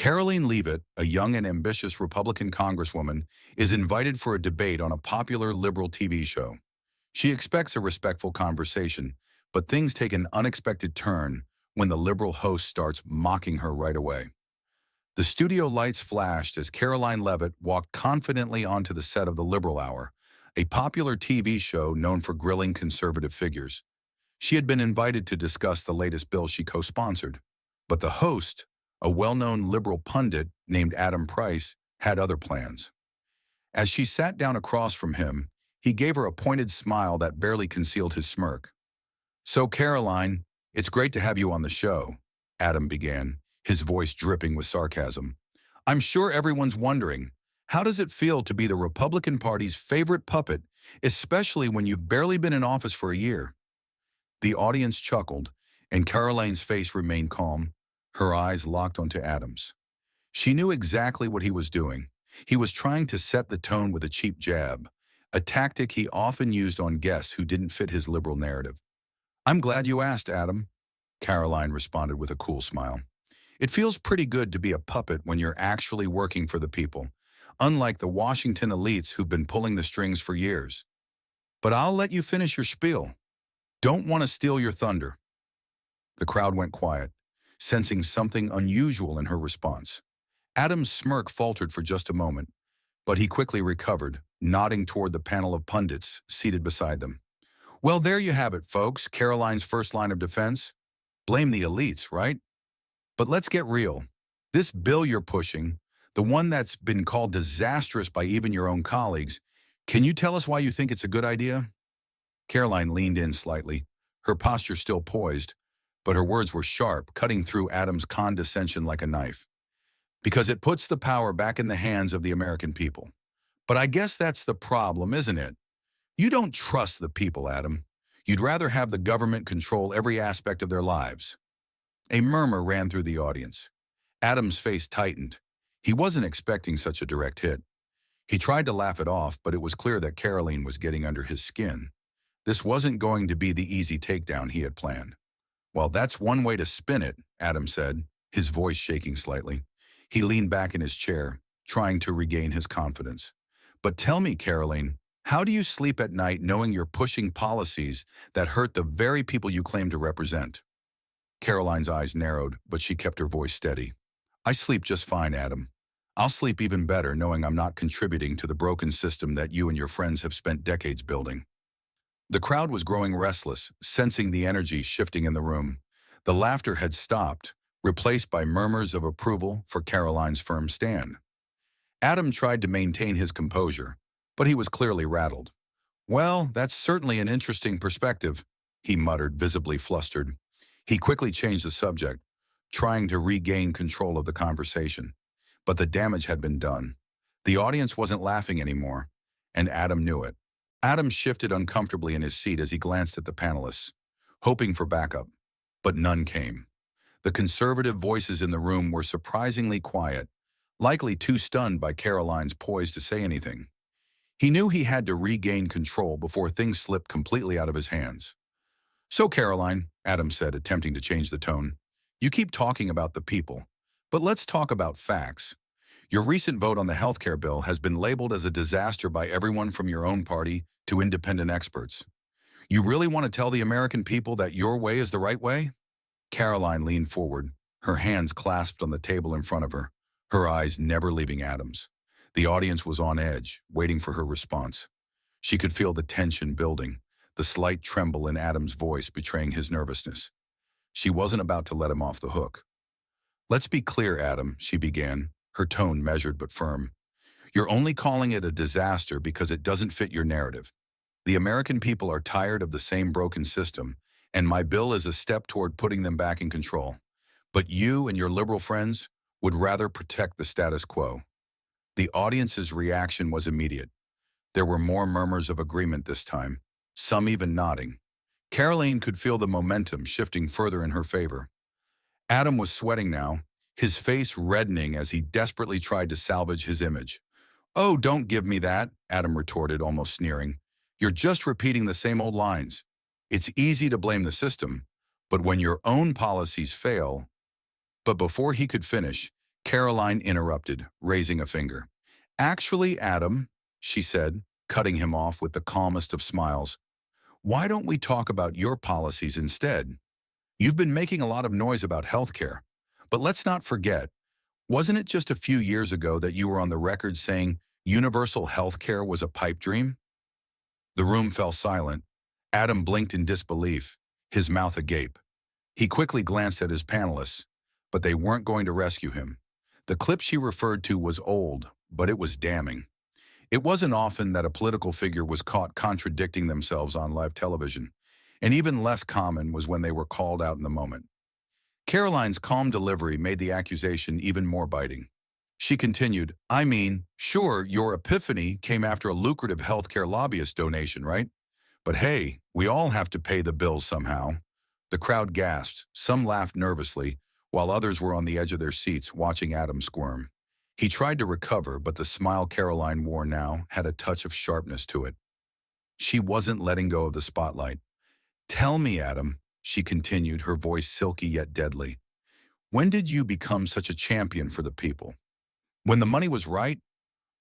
Karoline Leavitt, a young and ambitious Republican congresswoman, is invited for a debate on a popular liberal TV show. She expects a respectful conversation, but things take an unexpected turn when the liberal host starts mocking her right away. The studio lights flashed as Karoline Leavitt walked confidently onto the set of The Liberal Hour, a popular TV show known for grilling conservative figures. She had been invited to discuss the latest bill she co-sponsored, but the host, a well-known liberal pundit named Adam Price, had other plans. As she sat down across from him, he gave her a pointed smile that barely concealed his smirk. "So, Caroline, it's great to have you on the show," Adam began, his voice dripping with sarcasm. "I'm sure everyone's wondering, how does it feel to be the Republican Party's favorite puppet, especially when you've barely been in office for a year?" The audience chuckled, and Caroline's face remained calm, her eyes locked onto Adam's. She knew exactly what he was doing. He was trying to set the tone with a cheap jab, a tactic he often used on guests who didn't fit his liberal narrative. "I'm glad you asked, Adam," Caroline responded with a cool smile. "It feels pretty good to be a puppet when you're actually working for the people, unlike the Washington elites who've been pulling the strings for years. But I'll let you finish your spiel. Don't want to steal your thunder." The crowd went quiet, sensing something unusual in her response. Adam's smirk faltered for just a moment, but he quickly recovered, nodding toward the panel of pundits seated beside them. "Well, there you have it, folks, Caroline's first line of defense. Blame the elites, right? But let's get real. This bill you're pushing, the one that's been called disastrous by even your own colleagues, can you tell us why you think it's a good idea?" Caroline leaned in slightly, her posture still poised, but her words were sharp, cutting through Adam's condescension like a knife. "Because it puts the power back in the hands of the American people. But I guess that's the problem, isn't it? You don't trust the people, Adam. You'd rather have the government control every aspect of their lives." A murmur ran through the audience. Adam's face tightened. He wasn't expecting such a direct hit. He tried to laugh it off, but it was clear that Caroline was getting under his skin. This wasn't going to be the easy takedown he had planned. "Well, that's one way to spin it," Adam said, his voice shaking slightly. He leaned back in his chair, trying to regain his confidence. "But tell me, Caroline, how do you sleep at night knowing you're pushing policies that hurt the very people you claim to represent?" Caroline's eyes narrowed, but she kept her voice steady. "I sleep just fine, Adam. I'll sleep even better knowing I'm not contributing to the broken system that you and your friends have spent decades building." The crowd was growing restless, sensing the energy shifting in the room. The laughter had stopped, replaced by murmurs of approval for Caroline's firm stand. Adam tried to maintain his composure, but he was clearly rattled. "Well, that's certainly an interesting perspective," he muttered, visibly flustered. He quickly changed the subject, trying to regain control of the conversation. But the damage had been done. The audience wasn't laughing anymore, and Adam knew it. Adam shifted uncomfortably in his seat as he glanced at the panelists, hoping for backup, but none came. The conservative voices in the room were surprisingly quiet, likely too stunned by Caroline's poise to say anything. He knew he had to regain control before things slipped completely out of his hands. "So, Caroline," Adam said, attempting to change the tone, "you keep talking about the people, but let's talk about facts. Your recent vote on the healthcare bill has been labeled as a disaster by everyone from your own party to independent experts. You really want to tell the American people that your way is the right way?" Caroline leaned forward, her hands clasped on the table in front of her, her eyes never leaving Adam's. The audience was on edge, waiting for her response. She could feel the tension building, the slight tremble in Adam's voice betraying his nervousness. She wasn't about to let him off the hook. "Let's be clear, Adam," she began, her tone measured but firm. "You're only calling it a disaster because it doesn't fit your narrative. The American people are tired of the same broken system, and my bill is a step toward putting them back in control. But you and your liberal friends would rather protect the status quo." The audience's reaction was immediate. There were more murmurs of agreement this time, some even nodding. Caroline could feel the momentum shifting further in her favor. Adam was sweating now, his face reddening as he desperately tried to salvage his image. "Oh, don't give me that," Adam retorted, almost sneering. "You're just repeating the same old lines. It's easy to blame the system, but when your own policies fail—" But before he could finish, Caroline interrupted, raising a finger. Actually, Adam, she said, cutting him off with the calmest of smiles, why don't we talk about your policies instead? You've been making a lot of noise about healthcare, but let's not forget, wasn't it just a few years ago that you were on the record saying universal healthcare was a pipe dream? The room fell silent. Adam blinked in disbelief, his mouth agape. He quickly glanced at his panelists, but they weren't going to rescue him. The clip she referred to was old, but it was damning. It wasn't often that a political figure was caught contradicting themselves on live television, and even less common was when they were called out in the moment. Caroline's calm delivery made the accusation even more biting. She continued, I mean, sure, your epiphany came after a lucrative healthcare lobbyist donation, right? But hey, we all have to pay the bills somehow. The crowd gasped, some laughed nervously, while others were on the edge of their seats watching Adam squirm. He tried to recover, but the smile Caroline wore now had a touch of sharpness to it. She wasn't letting go of the spotlight. Tell me, Adam, she continued, her voice silky yet deadly. When did you become such a champion for the people? When the money was right?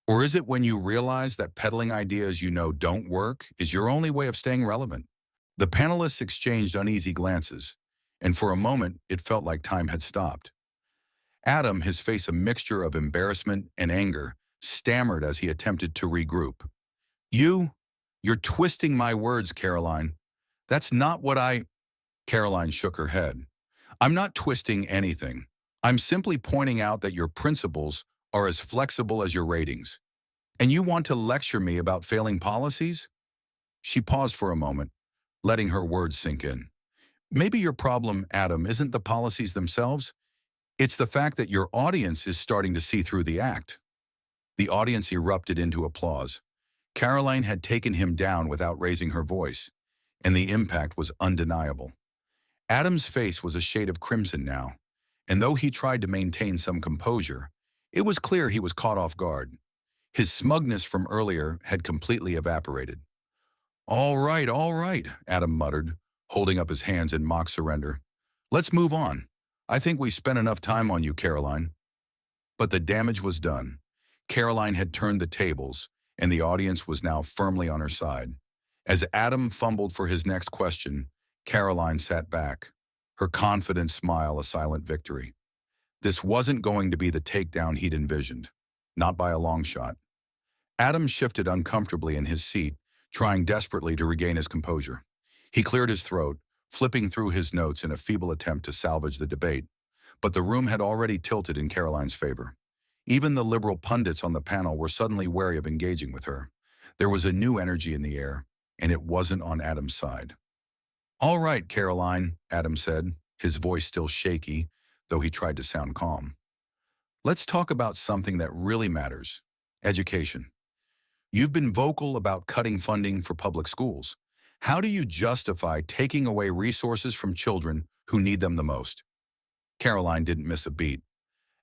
Or is it when you realized that peddling ideas you know don't work is your only way of staying relevant? The panelists exchanged uneasy glances, and for a moment it felt like time had stopped. Adam, his face a mixture of embarrassment and anger, stammered as he attempted to regroup. You're twisting my words, Caroline. That's not what Caroline shook her head. I'm not twisting anything. I'm simply pointing out that your principles are as flexible as your ratings. And you want to lecture me about failing policies? She paused for a moment, letting her words sink in. Maybe your problem, Adam, isn't the policies themselves. It's the fact that your audience is starting to see through the act. The audience erupted into applause. Caroline had taken him down without raising her voice, and the impact was undeniable. Adam's face was a shade of crimson now, and though he tried to maintain some composure, it was clear he was caught off guard. His smugness from earlier had completely evaporated. All right, Adam muttered, holding up his hands in mock surrender. Let's move on. I think we spent enough time on you, Caroline. But the damage was done. Caroline had turned the tables, and the audience was now firmly on her side. As Adam fumbled for his next question, Caroline sat back, her confident smile a silent victory. This wasn't going to be the takedown he'd envisioned, not by a long shot. Adam shifted uncomfortably in his seat, trying desperately to regain his composure. He cleared his throat, flipping through his notes in a feeble attempt to salvage the debate, but the room had already tilted in Caroline's favor. Even the liberal pundits on the panel were suddenly wary of engaging with her. There was a new energy in the air, and it wasn't on Adam's side. All right, Caroline, Adam said, his voice still shaky, though he tried to sound calm. Let's talk about something that really matters, education. You've been vocal about cutting funding for public schools. How do you justify taking away resources from children who need them the most? Caroline didn't miss a beat.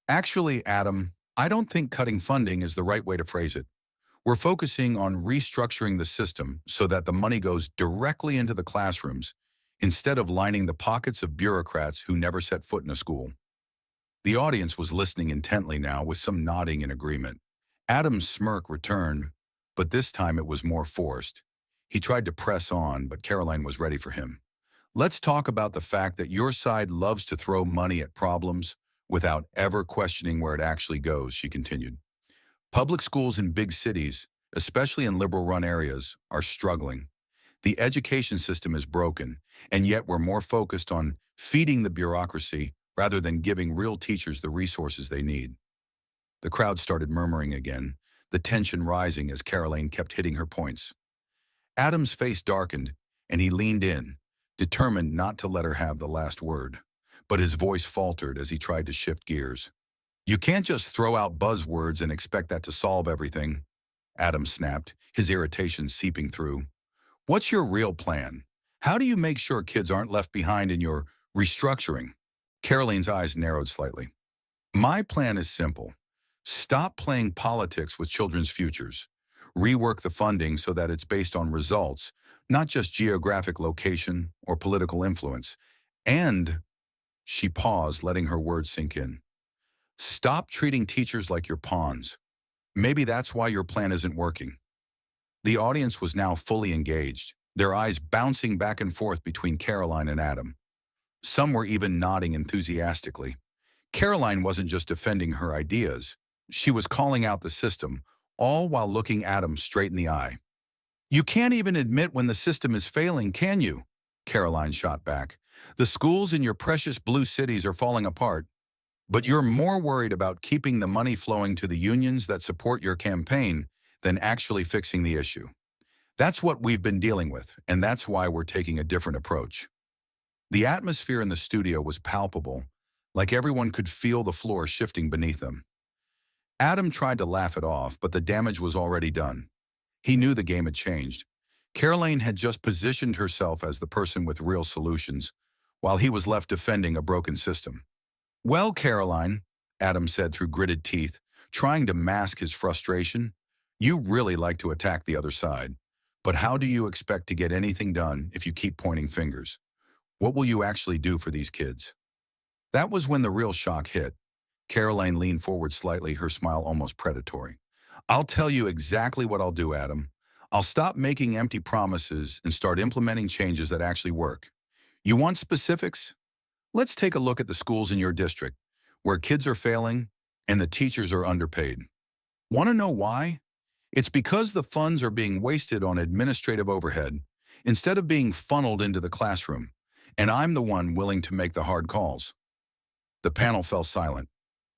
Actually, Adam, I don't think cutting funding is the right way to phrase it. We're focusing on restructuring the system so that the money goes directly into the classrooms instead of lining the pockets of bureaucrats who never set foot in a school. The audience was listening intently now, with some nodding in agreement. Adam's smirk returned, but this time it was more forced. He tried to press on, but Caroline was ready for him. Let's talk about the fact that your side loves to throw money at problems without ever questioning where it actually goes, she continued. Public schools in big cities, especially in liberal-run areas, are struggling. The education system is broken, and yet we're more focused on feeding the bureaucracy rather than giving real teachers the resources they need. The crowd started murmuring again, the tension rising as Caroline kept hitting her points. Adam's face darkened, and he leaned in, determined not to let her have the last word, but his voice faltered as he tried to shift gears. You can't just throw out buzzwords and expect that to solve everything, Adam snapped, his irritation seeping through. What's your real plan? How do you make sure kids aren't left behind in your restructuring? Caroline's eyes narrowed slightly. My plan is simple. Stop playing politics with children's futures. Rework the funding so that it's based on results, not just geographic location or political influence. And, she paused, letting her words sink in. Stop treating teachers like your pawns. Maybe that's why your plan isn't working. The audience was now fully engaged, their eyes bouncing back and forth between Karoline and Adam. Some were even nodding enthusiastically. Karoline wasn't just defending her ideas. She was calling out the system, all while looking Adam straight in the eye. You can't even admit when the system is failing, can you? Karoline shot back. The schools in your precious blue cities are falling apart, but you're more worried about keeping the money flowing to the unions that support your campaign than actually fixing the issue. That's what we've been dealing with, and that's why we're taking a different approach. The atmosphere in the studio was palpable, like everyone could feel the floor shifting beneath them. Adam tried to laugh it off, but the damage was already done. He knew the game had changed. Karoline had just positioned herself as the person with real solutions, while he was left defending a broken system. Well, Karoline, Adam said through gritted teeth, trying to mask his frustration, you really like to attack the other side. But how do you expect to get anything done if you keep pointing fingers? What will you actually do for these kids? That was when the real shock hit. Karoline leaned forward slightly, her smile almost predatory. I'll tell you exactly what I'll do, Adam. I'll stop making empty promises and start implementing changes that actually work. You want specifics? Let's take a look at the schools in your district, where kids are failing and the teachers are underpaid. Want to know why? It's because the funds are being wasted on administrative overhead instead of being funneled into the classroom, and I'm the one willing to make the hard calls. The panel fell silent.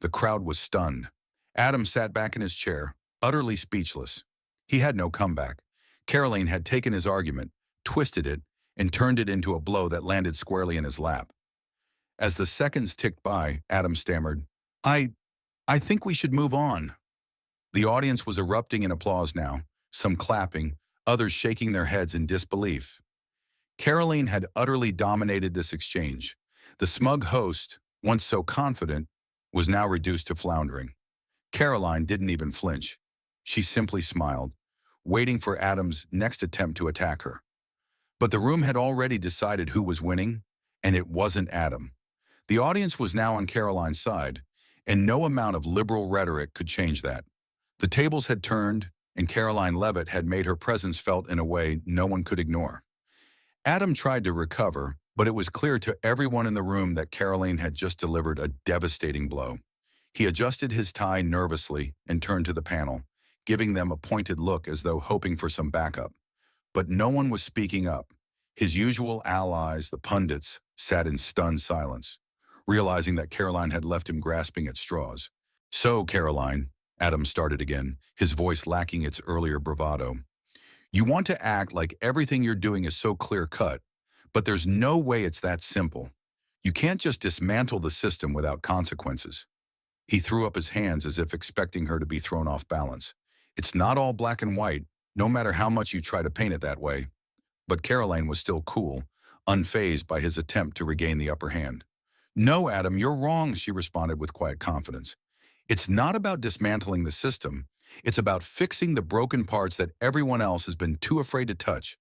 The crowd was stunned. Adam sat back in his chair, utterly speechless. He had no comeback. Karoline had taken his argument, twisted it, and turned it into a blow that landed squarely in his lap. As the seconds ticked by, Adam stammered, I think we should move on. The audience was erupting in applause now, some clapping, others shaking their heads in disbelief. Karoline had utterly dominated this exchange. The smug host, once so confident, was now reduced to floundering. Karoline didn't even flinch. She simply smiled, waiting for Adam's next attempt to attack her. But the room had already decided who was winning, and it wasn't Adam. The audience was now on Karoline's side, and no amount of liberal rhetoric could change that. The tables had turned, and Karoline Leavitt had made her presence felt in a way no one could ignore. Adam tried to recover, but it was clear to everyone in the room that Karoline had just delivered a devastating blow. He adjusted his tie nervously and turned to the panel, giving them a pointed look as though hoping for some backup. But no one was speaking up. His usual allies, the pundits, sat in stunned silence, realizing that Karoline had left him grasping at straws. So, Karoline, Adam started again, his voice lacking its earlier bravado. You want to act like everything you're doing is so clear-cut, but there's no way it's that simple. You can't just dismantle the system without consequences. He threw up his hands as if expecting her to be thrown off balance. It's not all black and white, no matter how much you try to paint it that way. But Karoline was still cool, unfazed by his attempt to regain the upper hand. No, Adam, you're wrong, she responded with quiet confidence. It's not about dismantling the system. It's about fixing the broken parts that everyone else has been too afraid to touch.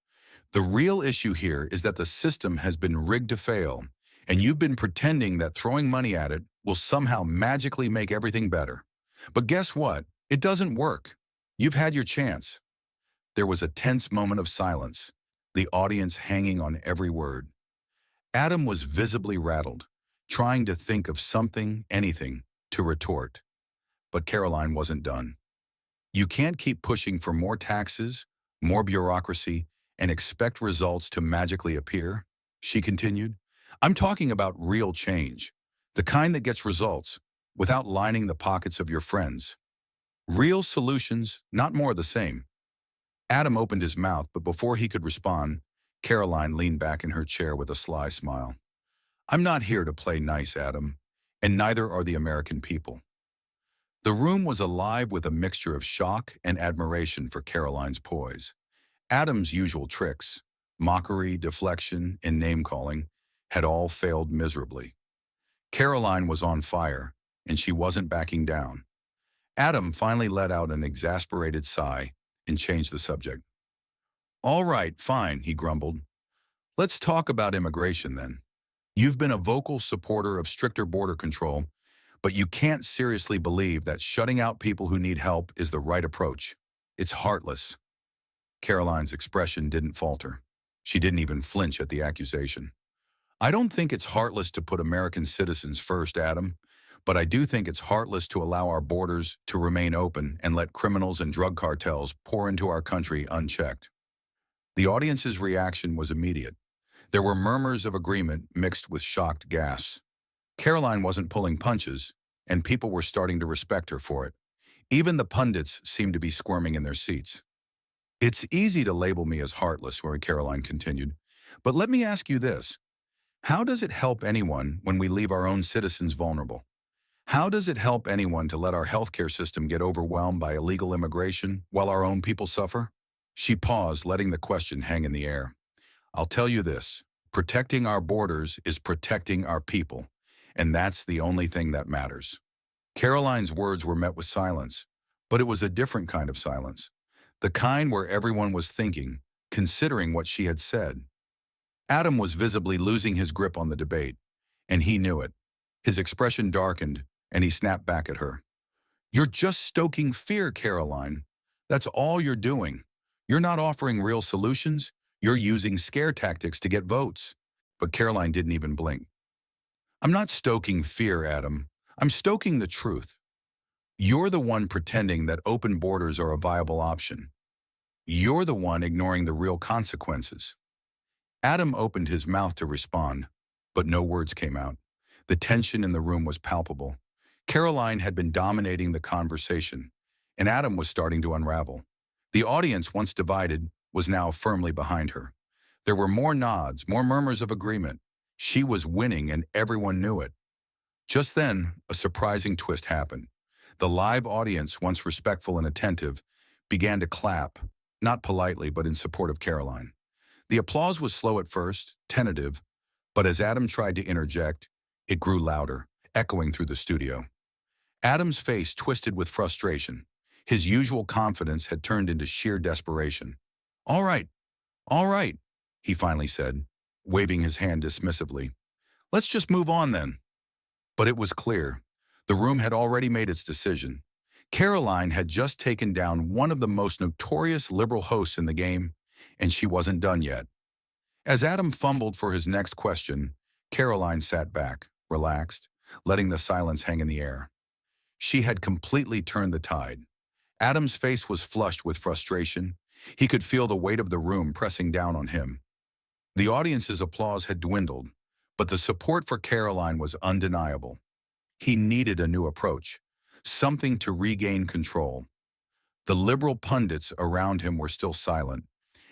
The real issue here is that the system has been rigged to fail, and you've been pretending that throwing money at it will somehow magically make everything better. But guess what? It doesn't work. You've had your chance. There was a tense moment of silence, the audience hanging on every word. Adam was visibly rattled, trying to think of something, anything, to retort. But Karoline wasn't done. You can't keep pushing for more taxes, more bureaucracy, and expect results to magically appear, she continued. I'm talking about real change, the kind that gets results without lining the pockets of your friends. Real solutions, not more of the same. Adam opened his mouth, but before he could respond, Karoline leaned back in her chair with a sly smile. I'm not here to play nice, Adam, and neither are the American people. The room was alive with a mixture of shock and admiration for Karoline's poise. Adam's usual tricks, mockery, deflection, and name-calling, had all failed miserably. Karoline was on fire, and she wasn't backing down. Adam finally let out an exasperated sigh and changed the subject. All right, fine, he grumbled. Let's talk about immigration then. You've been a vocal supporter of stricter border control, But you can't seriously believe that shutting out people who need help is the right approach. It's heartless. Caroline's expression didn't falter. She didn't even flinch at the accusation. I don't think it's heartless to put American citizens first, Adam, but I do think it's heartless to allow our borders to remain open and let criminals and drug cartels pour into our country unchecked. The audience's reaction was immediate. There were murmurs of agreement mixed with shocked gasps. Caroline wasn't pulling punches, and people were starting to respect her for it. Even the pundits seemed to be squirming in their seats. It's easy to label me as heartless, where Caroline continued. But let me ask you this. How does it help anyone when we leave our own citizens vulnerable? How does it help anyone to let our healthcare system get overwhelmed by illegal immigration while our own people suffer? She paused, letting the question hang in the air. I'll tell you this. Protecting our borders is protecting our people, and that's the only thing that matters. Caroline's words were met with silence, but it was a different kind of silence. The kind where everyone was thinking, considering what she had said. Adam was visibly losing his grip on the debate, and he knew it. His expression darkened, and he snapped back at her. You're just stoking fear, Caroline. That's all you're doing. You're not offering real solutions. You're using scare tactics to get votes. But Caroline didn't even blink. I'm not stoking fear, Adam. I'm stoking the truth. You're the one pretending that open borders are a viable option. You're the one ignoring the real consequences. Adam opened his mouth to respond, but no words came out. The tension in the room was palpable. Caroline had been dominating the conversation, and Adam was starting to unravel. The audience, once divided, was now firmly behind her. There were more nods, more murmurs of agreement. She was winning, and everyone knew it. Just then, a surprising twist happened. The live audience, once respectful and attentive, began to clap, not politely, but in support of Caroline. The applause was slow at first, tentative, but as Adam tried to interject, it grew louder, echoing through the studio. Adam's face twisted with frustration. His usual confidence had turned into sheer desperation. All right, he finally said, waving his hand dismissively. Let's just move on then. But it was clear. The room had already made its decision. Caroline had just taken down one of the most notorious liberal hosts in the game, and she wasn't done yet. As Adam fumbled for his next question, Caroline sat back, relaxed, letting the silence hang in the air. She had completely turned the tide. Adam's face was flushed with frustration. He could feel the weight of the room pressing down on him. The audience's applause had dwindled, but the support for Caroline was undeniable. He needed a new approach, something to regain control. The liberal pundits around him were still silent,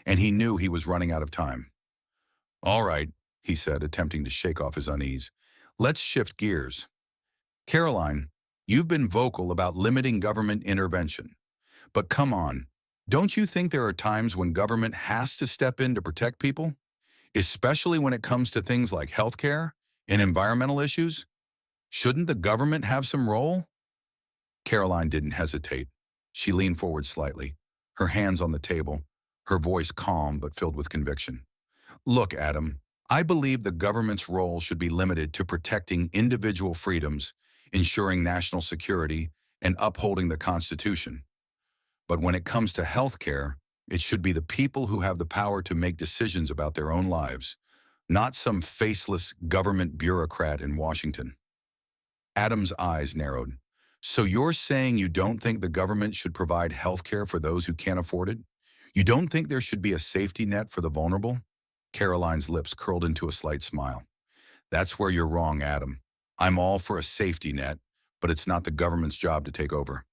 and he knew he was running out of time. All right, he said, attempting to shake off his unease. Let's shift gears. Caroline, you've been vocal about limiting government intervention. But come on, don't you think there are times when government has to step in to protect people? Especially when it comes to things like healthcare and environmental issues? Shouldn't the government have some role? Caroline didn't hesitate. She leaned forward slightly, her hands on the table, her voice calm but filled with conviction. Look, Adam, I believe the government's role should be limited to protecting individual freedoms, ensuring national security, and upholding the Constitution. But when it comes to healthcare, it should be the people who have the power to make decisions about their own lives, not some faceless government bureaucrat in Washington. Adam's eyes narrowed. So you're saying you don't think the government should provide healthcare for those who can't afford it? You don't think there should be a safety net for the vulnerable? Caroline's lips curled into a slight smile. That's where you're wrong, Adam. I'm all for a safety net, but it's not the government's job to take over.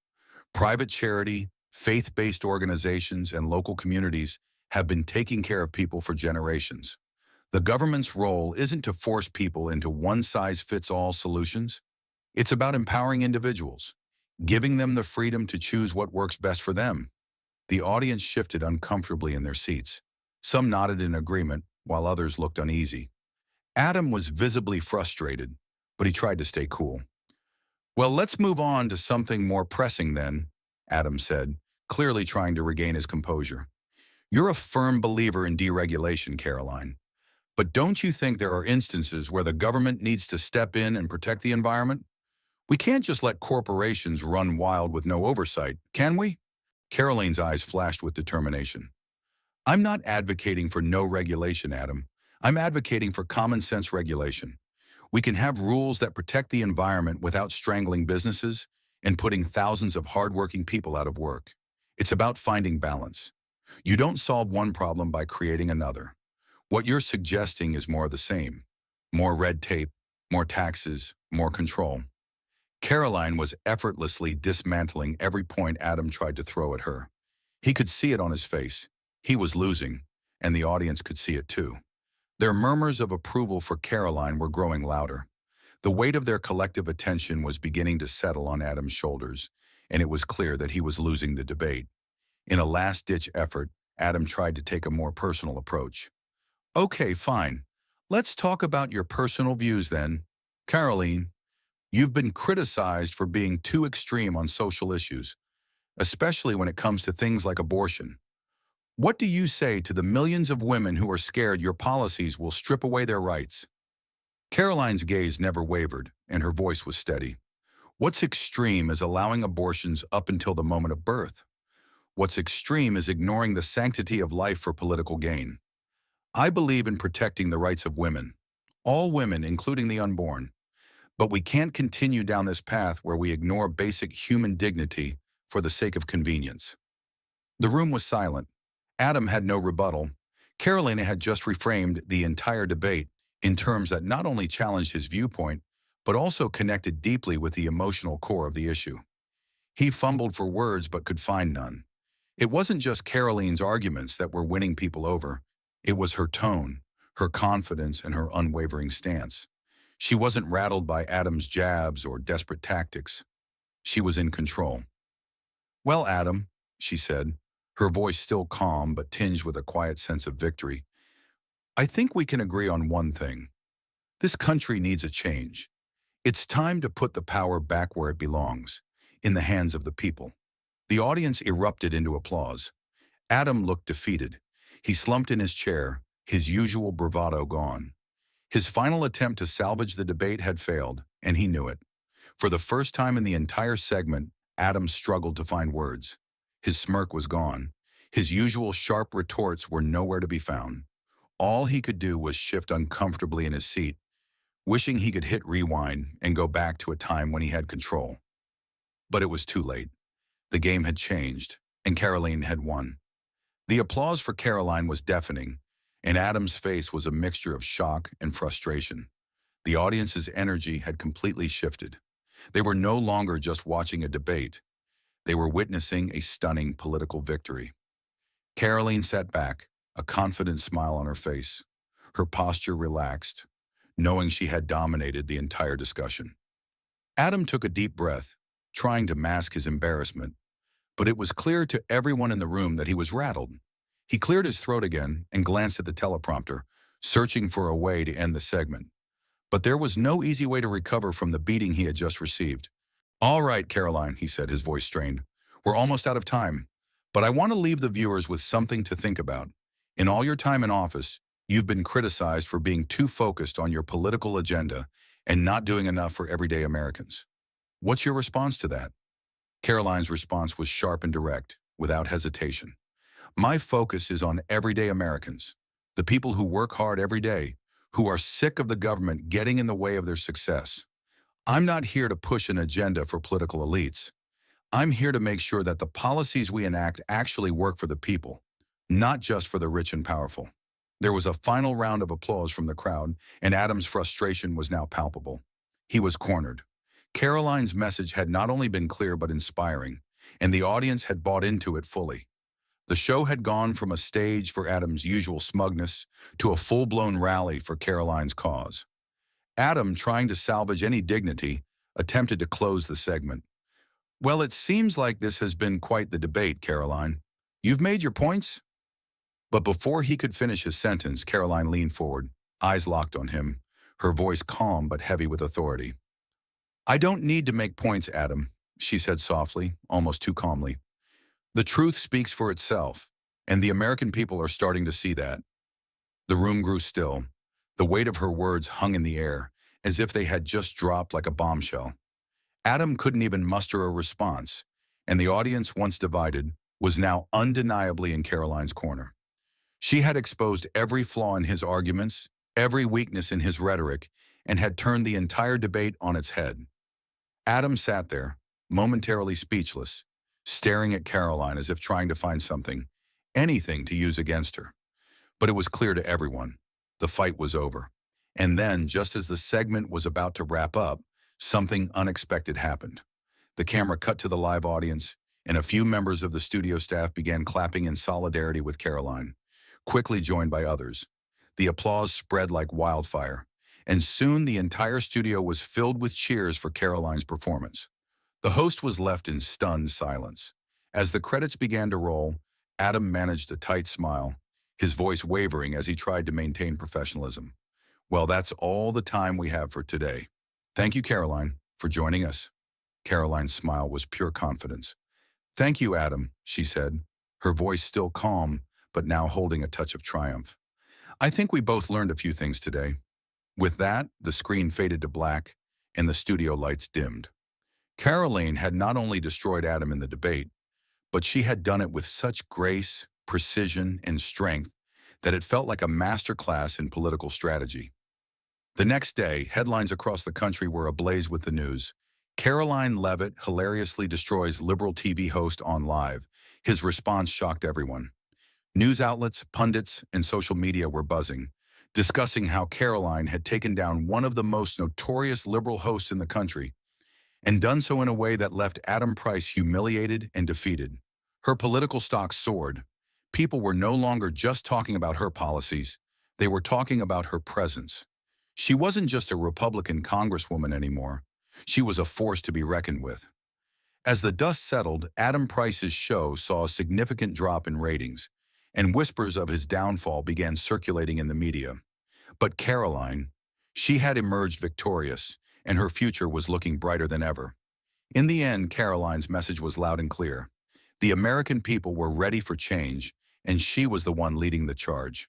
Private charity, faith-based organizations, and local communities have been taking care of people for generations. The government's role isn't to force people into one-size-fits-all solutions. It's about empowering individuals, giving them the freedom to choose what works best for them. The audience shifted uncomfortably in their seats. Some nodded in agreement, while others looked uneasy. Adam was visibly frustrated, but he tried to stay cool. Well, let's move on to something more pressing then, Adam said, clearly trying to regain his composure. You're a firm believer in deregulation, Caroline. But don't you think there are instances where the government needs to step in and protect the environment? We can't just let corporations run wild with no oversight, can we? Caroline's eyes flashed with determination. I'm not advocating for no regulation, Adam. I'm advocating for common sense regulation. We can have rules that protect the environment without strangling businesses and putting thousands of hardworking people out of work. It's about finding balance. You don't solve one problem by creating another. What you're suggesting is more of the same. More red tape, more taxes, more control. Caroline was effortlessly dismantling every point Adam tried to throw at her. He could see it on his face. He was losing, and the audience could see it too. Their murmurs of approval for Caroline were growing louder. The weight of their collective attention was beginning to settle on Adam's shoulders, and it was clear that he was losing the debate. In a last-ditch effort, Adam tried to take a more personal approach. Okay, fine. Let's talk about your personal views then. Caroline, you've been criticized for being too extreme on social issues, especially when it comes to things like abortion. What do you say to the millions of women who are scared your policies will strip away their rights? Caroline's gaze never wavered, and her voice was steady. What's extreme is allowing abortions up until the moment of birth. What's extreme is ignoring the sanctity of life for political gain. I believe in protecting the rights of women, all women, including the unborn. But we can't continue down this path where we ignore basic human dignity for the sake of convenience. The room was silent. Adam had no rebuttal. Caroline had just reframed the entire debate in terms that not only challenged his viewpoint, but also connected deeply with the emotional core of the issue. He fumbled for words but could find none. It wasn't just Caroline's arguments that were winning people over. It was her tone, her confidence, and her unwavering stance. She wasn't rattled by Adam's jabs or desperate tactics. She was in control. Well, Adam, she said, her voice still calm but tinged with a quiet sense of victory, I think we can agree on one thing. This country needs a change. It's time to put the power back where it belongs, in the hands of the people. The audience erupted into applause. Adam looked defeated. He slumped in his chair, his usual bravado gone. His final attempt to salvage the debate had failed, and he knew it. For the first time in the entire segment, Adam struggled to find words. His smirk was gone. His usual sharp retorts were nowhere to be found. All he could do was shift uncomfortably in his seat, wishing he could hit rewind and go back to a time when he had control. But it was too late. The game had changed, and Caroline had won. The applause for Caroline was deafening, and Adam's face was a mixture of shock and frustration. The audience's energy had completely shifted. They were no longer just watching a debate. They were witnessing a stunning political victory. Caroline sat back, a confident smile on her face, her posture relaxed, knowing she had dominated the entire discussion. Adam took a deep breath, trying to mask his embarrassment, but it was clear to everyone in the room that he was rattled. He cleared his throat again and glanced at the teleprompter, searching for a way to end the segment. But there was no easy way to recover from the beating he had just received. All right, Caroline, he said, his voice strained. We're almost out of time, but I want to leave the viewers with something to think about. In all your time in office, you've been criticized for being too focused on your political agenda and not doing enough for everyday Americans. What's your response to that? Caroline's response was sharp and direct, without hesitation. My focus is on everyday Americans, the people who work hard every day, who are sick of the government getting in the way of their success. I'm not here to push an agenda for political elites. I'm here to make sure that the policies we enact actually work for the people, not just for the rich and powerful. There was a final round of applause from the crowd, and Adam's frustration was now palpable. He was cornered. Caroline's message had not only been clear but inspiring, and the audience had bought into it fully. The show had gone from a stage for Adam's usual smugness to a full-blown rally for Caroline's cause. Adam, trying to salvage any dignity, attempted to close the segment. Well, it seems like this has been quite the debate, Caroline. You've made your points? But before he could finish his sentence, Caroline leaned forward, eyes locked on him, her voice calm but heavy with authority. I don't need to make points, Adam, she said softly, almost too calmly. The truth speaks for itself, and the American people are starting to see that. The room grew still. The weight of her words hung in the air, as if they had just dropped like a bombshell. Adam couldn't even muster a response, and the audience, once divided, was now undeniably in Karoline's corner. She had exposed every flaw in his arguments, every weakness in his rhetoric, and had turned the entire debate on its head. Adam sat there, momentarily speechless, staring at Karoline as if trying to find something, anything to use against her. But it was clear to everyone. The fight was over. And then, just as the segment was about to wrap up, something unexpected happened. The camera cut to the live audience, and a few members of the studio staff began clapping in solidarity with Karoline, quickly joined by others. The applause spread like wildfire, and soon the entire studio was filled with cheers for Karoline's performance. The host was left in stunned silence. As the credits began to roll, Adam managed a tight smile, his voice wavering as he tried to maintain professionalism. Well, that's all the time we have for today. Thank you, Karoline, for joining us. Karoline's smile was pure confidence. Thank you, Adam, she said, her voice still calm, but now holding a touch of triumph. I think we both learned a few things today. With that, the screen faded to black, and the studio lights dimmed. Karoline had not only destroyed Adam in the debate, but she had done it with such grace, precision, and strength that it felt like a masterclass in political strategy. The next day, headlines across the country were ablaze with the news. Karoline Leavitt hilariously destroys liberal TV host on live. His response shocked everyone. News outlets, pundits, and social media were buzzing, discussing how Karoline had taken down one of the most notorious liberal hosts in the country, and done so in a way that left Adam Price humiliated and defeated. Her political stock soared. People were no longer just talking about her policies, they were talking about her presence. She wasn't just a Republican congresswoman anymore. She was a force to be reckoned with. As the dust settled, Adam Price's show saw a significant drop in ratings, and whispers of his downfall began circulating in the media. But Karoline, she had emerged victorious, and her future was looking brighter than ever. In the end, Karoline's message was loud and clear. The American people were ready for change, and she was the one leading the charge.